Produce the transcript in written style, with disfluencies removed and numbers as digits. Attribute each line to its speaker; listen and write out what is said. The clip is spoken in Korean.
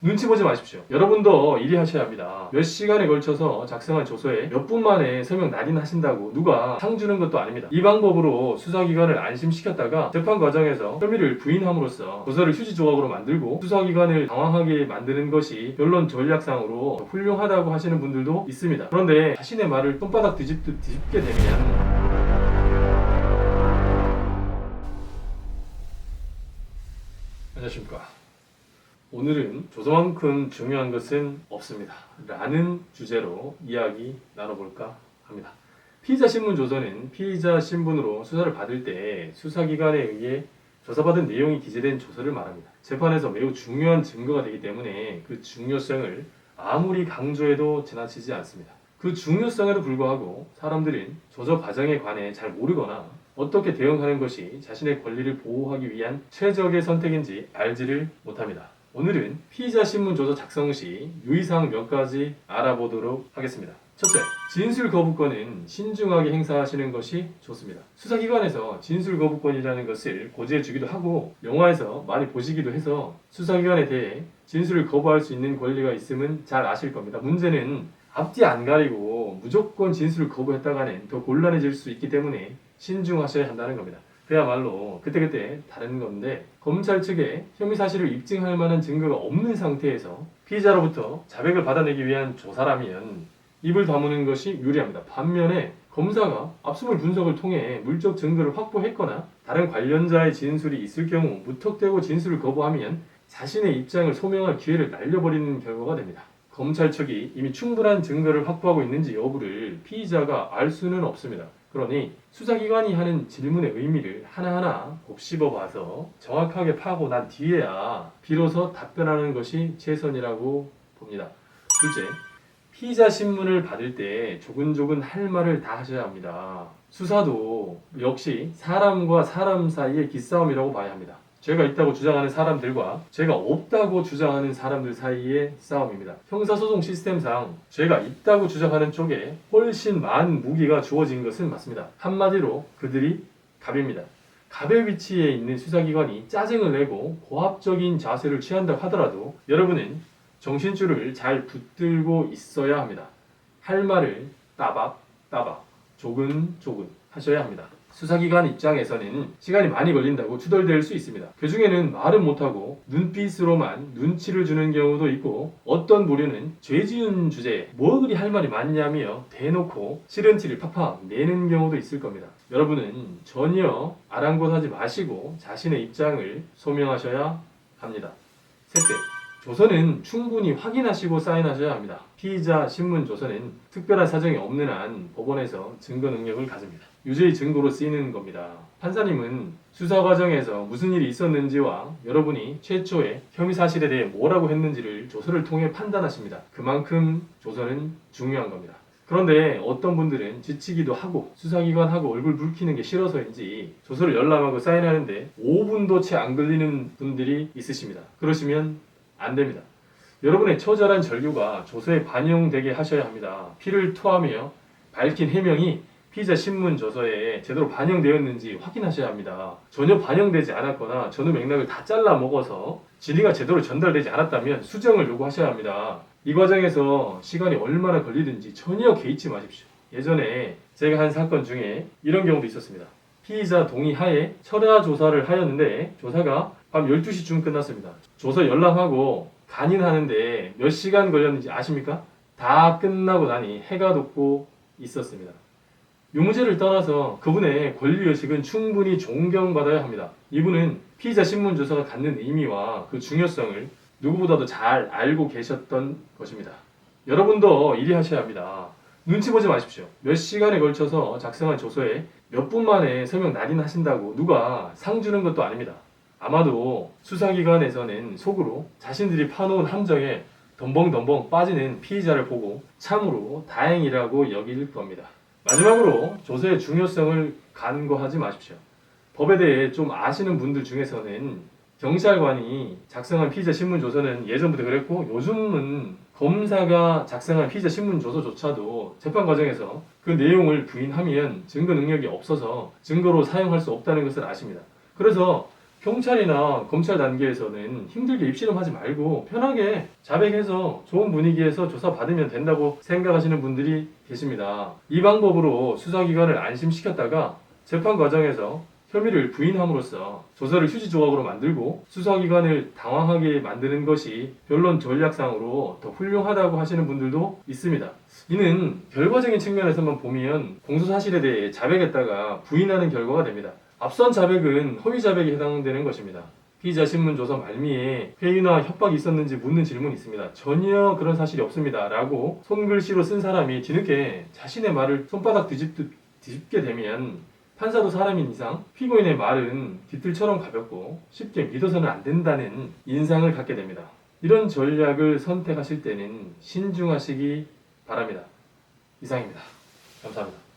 Speaker 1: 눈치 보지 마십시오. 여러분도 일이 하셔야 합니다. 몇 시간에 걸쳐서 작성한 조서에 몇 분 만에 서명 날인하신다고 누가 상 주는 것도 아닙니다. 이 방법으로 수사기관을 안심시켰다가 재판 과정에서 혐의를 부인함으로써 조서를 휴지 조각으로 만들고 수사기관을 당황하게 만드는 것이 변론 전략상으로 훌륭하다고 하시는 분들도 있습니다. 그런데 자신의 말을 손바닥 뒤집듯 뒤집게 되면 안녕하십니까. 오늘은 조서만큼 중요한 것은 없습니다 라는 주제로 이야기 나눠볼까 합니다. 피의자 신문 조서는 피의자 신분으로 수사를 받을 때 수사기관에 의해 조사받은 내용이 기재된 조서를 말합니다. 재판에서 매우 중요한 증거가 되기 때문에 그 중요성을 아무리 강조해도 지나치지 않습니다. 그 중요성에도 불구하고 사람들은 조서 과정에 관해 잘 모르거나 어떻게 대응하는 것이 자신의 권리를 보호하기 위한 최적의 선택인지 알지를 못합니다. 오늘은 피의자 신문 조서 작성 시 유의사항 몇 가지 알아보도록 하겠습니다. 첫째, 진술 거부권은 신중하게 행사하시는 것이 좋습니다. 수사기관에서 진술 거부권이라는 것을 고지해 주기도 하고 영화에서 많이 보시기도 해서 수사기관에 대해 진술을 거부할 수 있는 권리가 있음은 잘 아실 겁니다. 문제는 앞뒤 안 가리고 무조건 진술을 거부했다가는 더 곤란해질 수 있기 때문에 신중하셔야 한다는 겁니다. 그야말로 그때그때 다른 건데 검찰 측에 혐의 사실을 입증할 만한 증거가 없는 상태에서 피의자로부터 자백을 받아내기 위한 조사라면 입을 다무는 것이 유리합니다. 반면에 검사가 압수물 분석을 통해 물적 증거를 확보했거나 다른 관련자의 진술이 있을 경우 무턱대고 진술을 거부하면 자신의 입장을 소명할 기회를 날려버리는 결과가 됩니다. 검찰 측이 이미 충분한 증거를 확보하고 있는지 여부를 피의자가 알 수는 없습니다. 그러니 수사기관이 하는 질문의 의미를 하나하나 곱씹어봐서 정확하게 파고 난 뒤에야 비로소 답변하는 것이 최선이라고 봅니다. 둘째, 피의자 신문을 받을 때 조근조근 할 말을 다 하셔야 합니다. 수사도 역시 사람과 사람 사이의 기싸움이라고 봐야 합니다. 죄가 있다고 주장하는 사람들과 죄가 없다고 주장하는 사람들 사이의 싸움입니다. 형사소송 시스템상 죄가 있다고 주장하는 쪽에 훨씬 많은 무기가 주어진 것은 맞습니다. 한마디로 그들이 갑입니다. 갑의 위치에 있는 수사기관이 짜증을 내고 고압적인 자세를 취한다고 하더라도 여러분은 정신줄을 잘 붙들고 있어야 합니다. 할 말을 따박따박 조근조근 하셔야 합니다. 수사기관 입장에서는 시간이 많이 걸린다고 투덜댈 수 있습니다. 그 중에는 말은 못하고 눈빛으로만 눈치를 주는 경우도 있고 어떤 부류는 죄 지은 주제에 뭐 그리 할 말이 많냐며 대놓고 싫은 티를 팍팍 내는 경우도 있을 겁니다. 여러분은 전혀 아랑곳하지 마시고 자신의 입장을 소명하셔야 합니다. 셋째, 조서는 충분히 확인하시고 사인하셔야 합니다. 피의자 신문 조서는 특별한 사정이 없는 한 법원에서 증거 능력을 가집니다. 유죄의 증거로 쓰이는 겁니다. 판사님은 수사 과정에서 무슨 일이 있었는지와 여러분이 최초에 혐의 사실에 대해 뭐라고 했는지를 조서를 통해 판단하십니다. 그만큼 조서는 중요한 겁니다. 그런데 어떤 분들은 지치기도 하고 수사기관하고 얼굴 붉히는 게 싫어서인지 조서를 열람하고 사인하는데 5분도 채 안 걸리는 분들이 있으십니다. 그러시면 안 됩니다. 여러분의 처절한 절규가 조서에 반영되게 하셔야 합니다. 피를 토하며 밝힌 해명이 피의자 신문 조서에 제대로 반영되었는지 확인하셔야 합니다. 전혀 반영되지 않았거나 전후 맥락을 다 잘라 먹어서 진위가 제대로 전달되지 않았다면 수정을 요구하셔야 합니다. 이 과정에서 시간이 얼마나 걸리든지 전혀 개의치 마십시오. 예전에 제가 한 사건 중에 이런 경우도 있었습니다. 피의자 동의하에 철야 조사를 하였는데 조사가 밤 12시쯤 끝났습니다. 조서 열람하고 간인하는데 몇 시간 걸렸는지 아십니까? 다 끝나고 나니 해가 돋고 있었습니다. 유무죄를 떠나서 그분의 권리의식은 충분히 존경받아야 합니다. 이분은 피의자 신문 조서가 갖는 의미와 그 중요성을 누구보다도 잘 알고 계셨던 것입니다. 여러분도 일이 하셔야 합니다. 눈치 보지 마십시오. 몇 시간에 걸쳐서 작성한 조서에 몇 분 만에 서명 날인하신다고 누가 상 주는 것도 아닙니다. 아마도 수사기관에서는 속으로 자신들이 파놓은 함정에 덤벙덤벙 빠지는 피의자를 보고 참으로 다행이라고 여길 겁니다. 마지막으로 조서의 중요성을 간과하지 마십시오. 법에 대해 좀 아시는 분들 중에서는 경찰관이 작성한 피의자 신문 조서는 예전부터 그랬고 요즘은 검사가 작성한 피의자 신문 조서조차도 재판 과정에서 그 내용을 부인하면 증거 능력이 없어서 증거로 사용할 수 없다는 것을 아십니다. 그래서 경찰이나 검찰 단계에서는 힘들게 입실험하지 말고 편하게 자백해서 좋은 분위기에서 조사받으면 된다고 생각하시는 분들이 계십니다. 이 방법으로 수사기관을 안심시켰다가 재판 과정에서 혐의를 부인함으로써 조서를 휴지 조각으로 만들고 수사기관을 당황하게 만드는 것이 변론 전략상으로 더 훌륭하다고 하시는 분들도 있습니다. 이는 결과적인 측면에서만 보면 공소사실에 대해 자백했다가 부인하는 결과가 됩니다. 앞선 자백은 허위 자백에 해당되는 것입니다. 피의자 신문 조서 말미에 회유나 협박이 있었는지 묻는 질문이 있습니다. 전혀 그런 사실이 없습니다. 라고 손글씨로 쓴 사람이 뒤늦게 자신의 말을 손바닥 뒤집게 되면 판사도 사람인 이상 피고인의 말은 깃들처럼 가볍고 쉽게 믿어서는 안 된다는 인상을 갖게 됩니다. 이런 전략을 선택하실 때는 신중하시기 바랍니다. 이상입니다. 감사합니다.